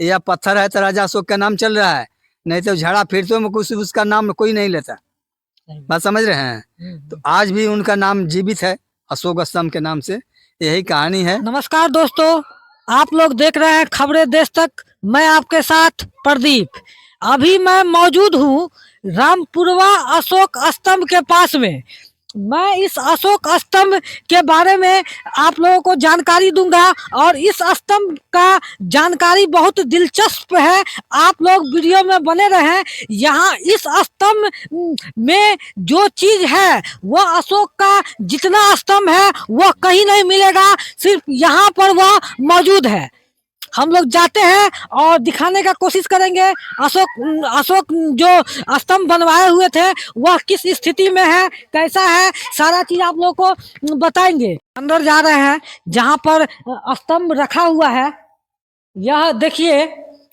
या पत्थर है तो राजा अशोक का नाम चल रहा है, नहीं तो झाड़ा फिरतों में कुछ उसका नाम कोई नहीं लेता। बात समझ रहे हैं? तो आज भी उनका नाम जीवित है अशोक स्तंभ के नाम से। यही कहानी है। नमस्कार दोस्तों, आप लोग देख रहे हैं खबरें देश तक। मैं आपके साथ प्रदीप। अभी मैं मौजूद हूँ रामपुरवा अशोक स्तंभ के पास में। मैं इस अशोक स्तंभ के बारे में आप लोगों को जानकारी दूंगा और इस स्तंभ का जानकारी बहुत दिलचस्प है। आप लोग वीडियो में बने रहें। यहाँ इस स्तंभ में जो चीज है वह अशोक का जितना स्तंभ है वह कहीं नहीं मिलेगा, सिर्फ यहाँ पर वह मौजूद है। हम लोग जाते हैं और दिखाने का कोशिश करेंगे अशोक जो स्तंभ बनवाए हुए थे वह किस स्थिति में है, कैसा है, सारा चीज आप लोग को बताएंगे। अंदर जा रहे हैं जहां पर स्तंभ रखा हुआ है। यह देखिए,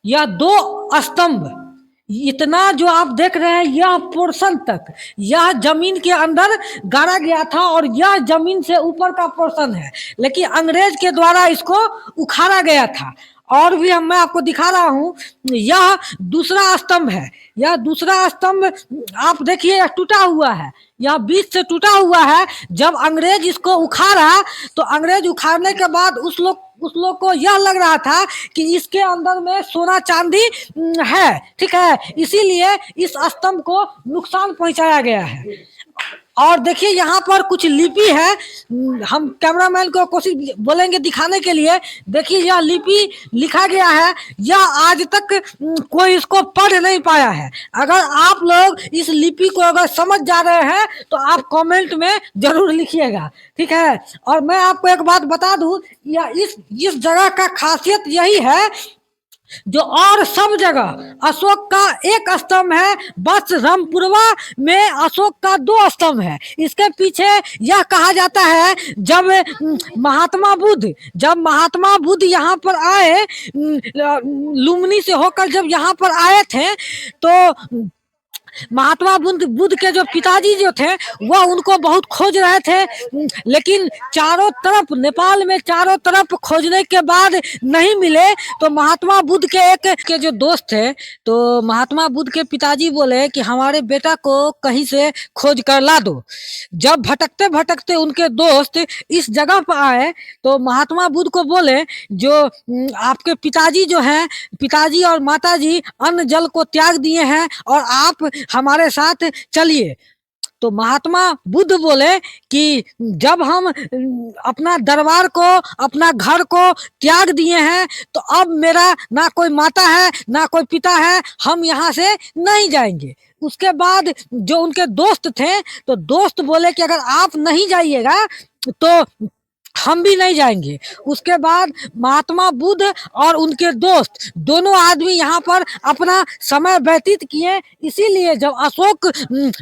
यह 2 स्तंभ, इतना जो आप देख रहे हैं यह पोर्शन तक यह जमीन के अंदर गाड़ा गया था और यह जमीन से ऊपर का पोर्शन है, लेकिन अंग्रेज के द्वारा इसको उखाड़ा गया था। और भी मैं आपको दिखा रहा हूँ, यह दूसरा स्तंभ है। यह दूसरा स्तंभ आप देखिए टूटा हुआ है, यह बीच से टूटा हुआ है। जब अंग्रेज इसको उखाड़ा तो अंग्रेज उखाड़ने के बाद उस लोग को यह लग रहा था कि इसके अंदर में सोना चांदी है, ठीक है, इसीलिए इस स्तंभ को नुकसान पहुंचाया गया है। और देखिए यहाँ पर कुछ लिपि है, हम कैमरामैन को कोशिश बोलेंगे दिखाने के लिए। देखिए यह लिपि लिखा गया है, यह आज तक कोई इसको पढ़ नहीं पाया है। अगर आप लोग इस लिपि को अगर समझ जा रहे हैं तो आप कमेंट में जरूर लिखिएगा, ठीक है। और मैं आपको एक बात बता दूं, इस जगह का खासियत यही है जो और सब जगह अशोक का एक स्तंभ है, बस रामपुरवा में अशोक का 2 स्तंभ है। इसके पीछे यह कहा जाता है जब महात्मा बुद्ध यहाँ पर आए, लुम्बिनी से होकर जब यहाँ पर आए थे, तो महात्मा बुद्ध के जो पिताजी जो थे वह उनको बहुत खोज रहे थे, लेकिन चारों तरफ नेपाल में चारों तरफ खोजने के बाद नहीं मिले। तो महात्मा बुद्ध के जो दोस्त थे, तो महात्मा बुद्ध के पिताजी बोले कि हमारे बेटा को कहीं से खोज कर ला दो। जब भटकते भटकते उनके दोस्त इस जगह पर आए तो महात्मा बुद्ध को बोले जो आपके पिताजी जो हैं, पिताजी और माताजी अन्न जल को त्याग दिए हैं और आप हमारे साथ चलिए। तो महात्मा बुद्ध बोले कि जब हम अपना दरबार को, अपना घर को त्याग दिए हैं तो अब मेरा ना कोई माता है ना कोई पिता है, हम यहाँ से नहीं जाएंगे। उसके बाद जो उनके दोस्त थे, तो दोस्त बोले कि अगर आप नहीं जाइएगा तो हम भी नहीं जाएंगे। उसके बाद महात्मा बुद्ध और उनके दोस्त दोनों आदमी यहाँ पर अपना समय व्यतीत किए। इसीलिए जब अशोक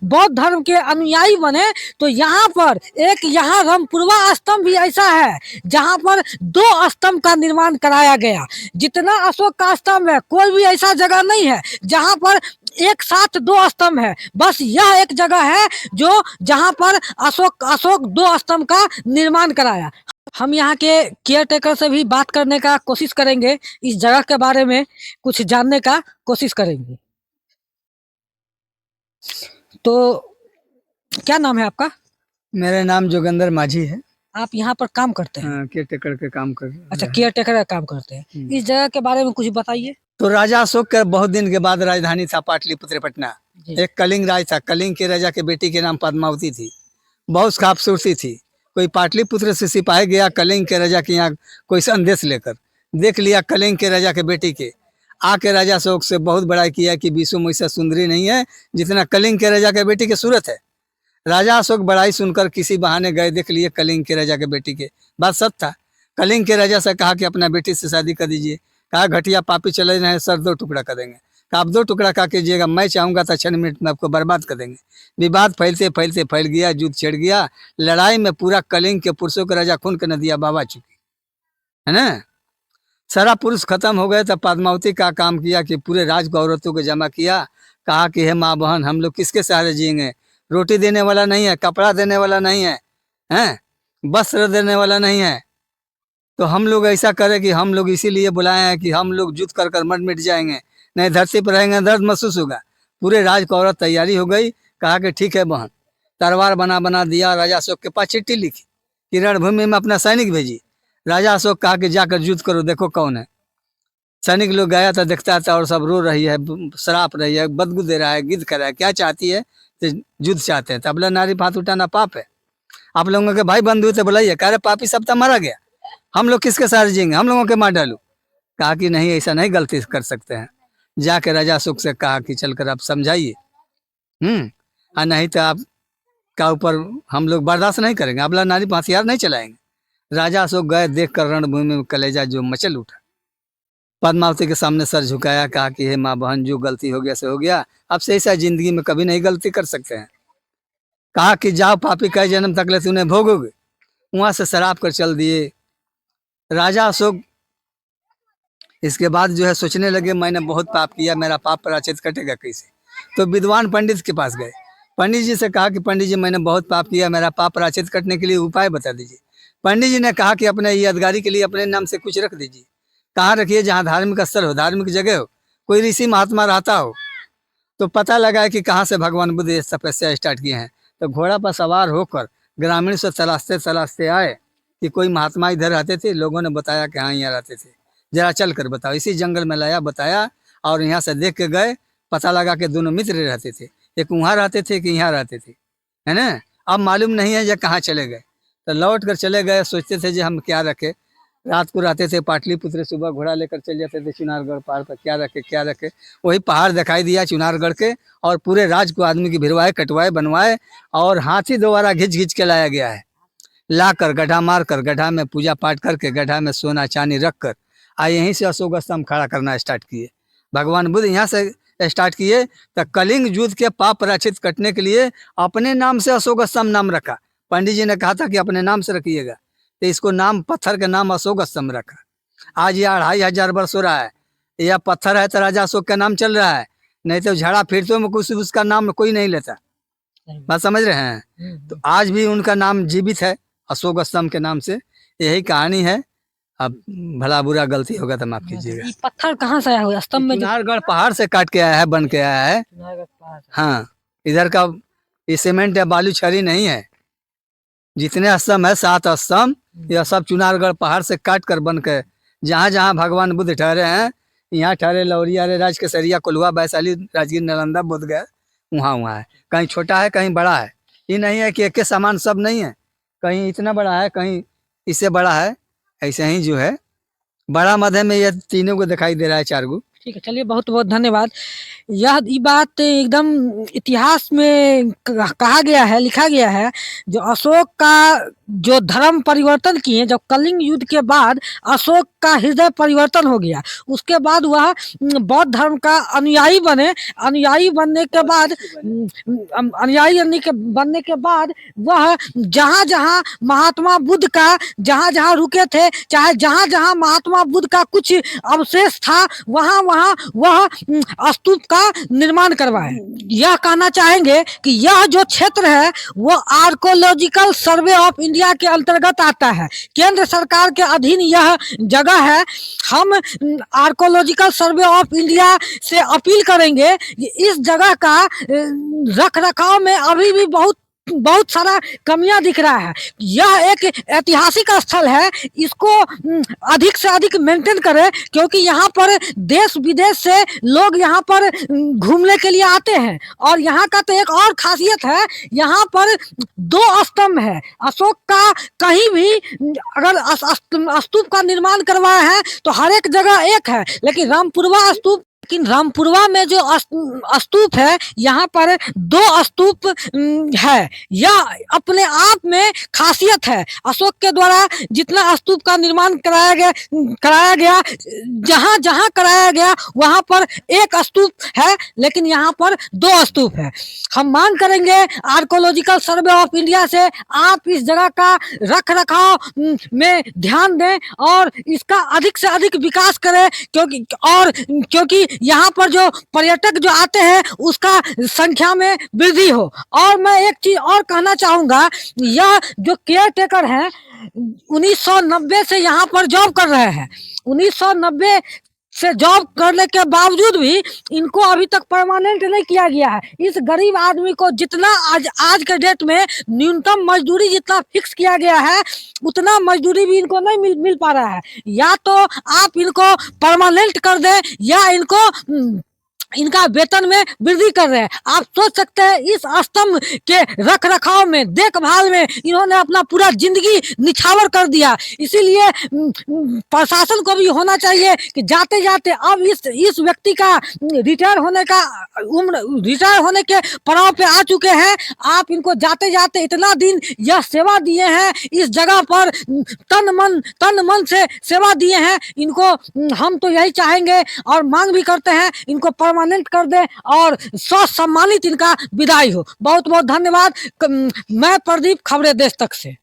बौद्ध धर्म के अनुयायी बने तो यहाँ पर यहाँ रामपुरवा स्तंभ भी ऐसा है जहाँ पर 2 स्तंभ का निर्माण कराया गया। जितना अशोक का स्तंभ है कोई भी ऐसा जगह नहीं है जहाँ पर एक साथ 2 स्तंभ है, बस यह एक जगह है जो जहां पर अशोक 2 स्तंभ का निर्माण कराया। हम यहाँ के केयर टेकर से भी बात करने का कोशिश करेंगे, इस जगह के बारे में कुछ जानने का कोशिश करेंगे। तो क्या नाम है आपका? मेरा नाम जोगिंदर माझी है। आप यहाँ पर काम करते हैं? हाँ, केयर टेकर के काम कर रहे हैं। अच्छा, केयर टेकर का काम करते हैं। इस जगह के बारे में कुछ बताइए। तो राजा अशोक का बहुत दिन के बाद राजधानी था पाटलिपुत्र पटना। एक कलिंग राज था, कलिंग के राजा के बेटी के नाम पद्मावती थी, बहुत खूबसूरती थी। कोई पाटलिपुत्र से सिपाही गया कलिंग के राजा के यहाँ कोई संदेश लेकर, देख लिया कलिंग के राजा के बेटी के, आके राजा अशोक से बहुत बड़ाई किया कि विश्व में ऐसा सुंदरी नहीं है जितना कलिंग के राजा के बेटी की सूरत है। राजा अशोक बड़ाई सुनकर किसी बहाने गए, देख लिए कलिंग के राजा के बेटी के। बात सच था। कलिंग के राजा से कहा कि अपना बेटी से शादी कर दीजिए। कहा घटिया पापी चले रहे हैं, सर 2 टुकड़ा कर देंगे। कहा आप 2 टुकड़ा का कीजिएगा, मैं चाहूँगा तो 6 मिनट में आपको बर्बाद कर देंगे। विवाद फैलते फैलते फैल गया, युद्ध छिड़ गया। लड़ाई में पूरा कलिंग के पुरुषों के राजा खून के नदियाँ बहा चुकी है ना। सारा पुरुष खत्म हो गए। तब पद्मावती का काम किया कि पूरे राज को औरतों को जमा किया। कहा कि हे माँ बहन, हम लोग किसके सहारे जिएंगे? रोटी देने वाला नहीं है, कपड़ा देने वाला नहीं है, हैं, वस्त्र देने वाला नहीं है, तो हम लोग ऐसा करें कि हम लोग इसीलिए बुलाए हैं कि हम लोग युद्ध कर कर मर मिट जाएंगे, नहीं धरती पर रहेंगे, दर्द महसूस होगा। पूरे राज को औरत तैयारी हो गई, कहा कि ठीक है बहन। तलवार बना बना दिया, राजा अशोक के पास चिट्ठी लिखी कि रणभूमि में अपना सैनिक भेजी। राजा अशोक कहा कि जाकर युद्ध करो, देखो कौन है। सैनिक लोग गया था, देखता था और सब रो रही है, शराप रही है, बदबू दे रहा है, गिद्ध कर रहा है, क्या चाहती है तो युद्ध चाहते हैं। तो अबला नारी हाथ उठाना पाप है। आप लोगों के भाई बंधु थे, बुलाइए। कह रहे पापी सब तो मारा गया, हम लोग किसके साथ जिएंगे, हम लोगों के मार डालू। कहा कि नहीं, ऐसा नहीं गलती कर सकते हैं। जाके राजा अशोक से कहा कि चलकर आप समझाइए, और नहीं तो आप का ऊपर हम लोग बर्दाश्त नहीं करेंगे, अबला नारी पर हथियार नहीं चलाएंगे। राजा अशोक गए, देख कर रणभूमि में कलेजा जो मचल उठा। पद्मावती के सामने सर झुकाया, कहा कि हे माँ बहन, जो गलती हो गया से हो गया, अब से ऐसा जिंदगी में कभी नहीं गलती कर सकते हैं। कहा कि जाओ पापी, कई जन्म तक ले तूने भोगोगे। वहां से शराब कर चल दिए। राजा अशोक इसके बाद जो है सोचने लगे, मैंने बहुत पाप किया, मेरा पाप प्रायश्चित कटेगा कैसे। तो विद्वान पंडित के पास गए। पंडित जी से कहा कि पंडित जी, मैंने बहुत पाप किया, मेरा पाप प्रायश्चित कटने के लिए उपाय बता दीजिए। पंडित जी ने कहा कि अपने यादगारी के लिए अपने नाम से कुछ रख दीजिए। कहाँ रखिए, जहाँ धार्मिक स्थल हो, धार्मिक जगह हो, कोई ऋषि महात्मा रहता हो। तो पता लगा कि कहाँ से भगवान बुद्ध ये तपस्या स्टार्ट किए हैं। तो घोड़ा पर सवार होकर ग्रामीण से तलाशते तलाशते आए कि कोई महात्मा इधर रहते थे। लोगों ने बताया कि हाँ यहाँ रहते थे, जरा चल कर बताओ। इसी जंगल में लाया, बताया, और यहाँ से देख के गए। पता लगा कि दोनों मित्र रहते थे, एक वहाँ रहते थे कि यहाँ रहते थे, है ना। अब मालूम नहीं है ये कहाँ चले गए। तो लौट कर चले गए, सोचते थे जो हम क्या रखे। रात को रहते थे पाटलिपुत्र, सुबह घोड़ा लेकर चल जाते थे चुनारगढ़ पहाड़ पर, क्या रखे क्या रखे। वही पहाड़ दिखाई दिया चुनारगढ़ के, और पूरे राज को आदमी की भिरवाए, कटवाए, बनवाए, और हाथी दोबारा घिंच घिंच के लाया गया है। लाकर गड्ढा मार कर, गड्ढा में पूजा पाठ करके, गड्ढा में सोना चांदी रख कर, यहीं से अशोक स्तंभ खड़ा करना स्टार्ट किए। भगवान बुद्ध यहाँ से स्टार्ट किए। तो कलिंग युद्ध के पाप प्रायश्चित कटने के लिए अपने नाम से अशोक स्तंभ नाम रखा। पंडित जी ने कहा था कि अपने नाम से रखिएगा, तो इसको नाम, पत्थर के नाम अशोक स्तंभ रखा। आज ये 2500 वर्ष हो रहा है। यह पत्थर है तो राजा अशोक का नाम चल रहा है, नहीं तो झाड़ा फिरतों में कुछ उसका नाम कोई नहीं लेता। बात समझ रहे हैं। तो आज भी उनका नाम जीवित है, अशोक स्तंभ के नाम से। यही कहानी है। अब भला बुरा गलती होगा तो माफ कीजिएगा। ये पत्थर कहाँ से आया हुआ स्तंभ में? चुनारगढ़ पहाड़ से काट के आया है, बन के आया है। हाँ, इधर का ये सीमेंट या बालू छड़ी नहीं है। जितने स्तंभ है, 7 स्तंभ, यह सब चुनारगढ़ पहाड़ से काट कर बन के, जहाँ जहाँ भगवान बुद्ध ठहरे हैं, यहाँ ठहरे लौरिया, राज केसरिया, कोल्हुआ, वैशाली, राजगीर, नालंदा, बोध गया, वहाँ है। कहीं छोटा है, कहीं बड़ा है। ये नहीं है कि एक के समान सब नहीं है, कहीं इतना बड़ा है, कहीं इससे बड़ा है। ऐसे ही जो है बड़ा मध्य में ये तीनों को दिखाई दे रहा है, 4 गो। ठीक है, चलिए बहुत बहुत धन्यवाद। यह बात एकदम इतिहास में कहा गया है, लिखा गया है। जो अशोक का जो धर्म परिवर्तन किए, जब कलिंग युद्ध के बाद अशोक का हृदय परिवर्तन हो गया, उसके बाद वह बौद्ध धर्म का अनुयायी बने। अनुयायी बनने के बाद बनने के बाद वह जहाँ जहाँ महात्मा बुद्ध का, जहाँ जहाँ रुके थे, चाहे जहाँ जहाँ महात्मा बुद्ध का कुछ अवशेष था, वहाँ वहाँ वह स्तूप का निर्माण करवाए। यह कहना चाहेंगे कि यह जो क्षेत्र है वो आर्कोलॉजिकल सर्वे ऑफ इंडिया के अंतर्गत आता है, केंद्र सरकार के अधीन यह जगह है। हम आर्कोलॉजिकल सर्वे ऑफ इंडिया से अपील करेंगे कि इस जगह का रख रखाव में अभी भी बहुत सारा कमियां दिख रहा है। यह एक ऐतिहासिक स्थल है, इसको अधिक से अधिक मेंटेन करें, क्योंकि यहाँ पर देश विदेश से लोग यहाँ पर घूमने के लिए आते हैं। और यहाँ का तो एक और खासियत है, यहाँ पर 2 स्तंभ है अशोक का। कहीं भी अगर स्तूप का निर्माण करवाया है तो हर एक जगह एक है, लेकिन रामपुरवा स्तूप, लेकिन रामपुरवा में जो स्तूप है, यहाँ पर 2 स्तूप है। यह अपने आप में खासियत है। अशोक के द्वारा जितना स्तूप का निर्माण कराया गया, जहाँ जहाँ कराया गया वहाँ पर एक स्तूप है, लेकिन यहाँ पर 2 स्तूप है। हम मांग करेंगे आर्कोलॉजिकल सर्वे ऑफ इंडिया से, आप इस जगह का रख रखाव में ध्यान दें और इसका अधिक से अधिक विकास करें, क्योंकि यहाँ पर जो पर्यटक जो आते हैं उसका संख्या में वृद्धि हो। और मैं एक चीज और कहना चाहूंगा, यह जो केयर टेकर हैं 1990 से यहाँ पर जॉब कर रहे हैं। 1990 से जॉब करने के बावजूद भी इनको अभी तक परमानेंट नहीं किया गया है। इस गरीब आदमी को जितना आज के डेट में न्यूनतम मजदूरी जितना फिक्स किया गया है उतना मजदूरी भी इनको नहीं मिल पा रहा है। या तो आप इनको परमानेंट कर दें या इनको इनका वेतन में वृद्धि कर रहे हैं। आप सोच सकते हैं इस स्तंभ के रख रखाव में, देखभाल में इन्होंने अपना पूरा जिंदगी निछावर कर दिया। इसीलिए प्रशासन को भी होना चाहिए कि जाते जाते अब इस व्यक्ति का रिटायर होने का रिटायर होने के पड़ाव पे आ चुके हैं। आप इनको जाते जाते इतना दिन यह सेवा दिए हैं, इस जगह पर तन मन से सेवा दिए हैं। इनको हम तो यही चाहेंगे और मांग भी करते हैं इनको परमानेंट कर दे और सम्मानित इनका विदाई हो। बहुत बहुत धन्यवाद। मैं प्रदीप, खबरें देश तक से।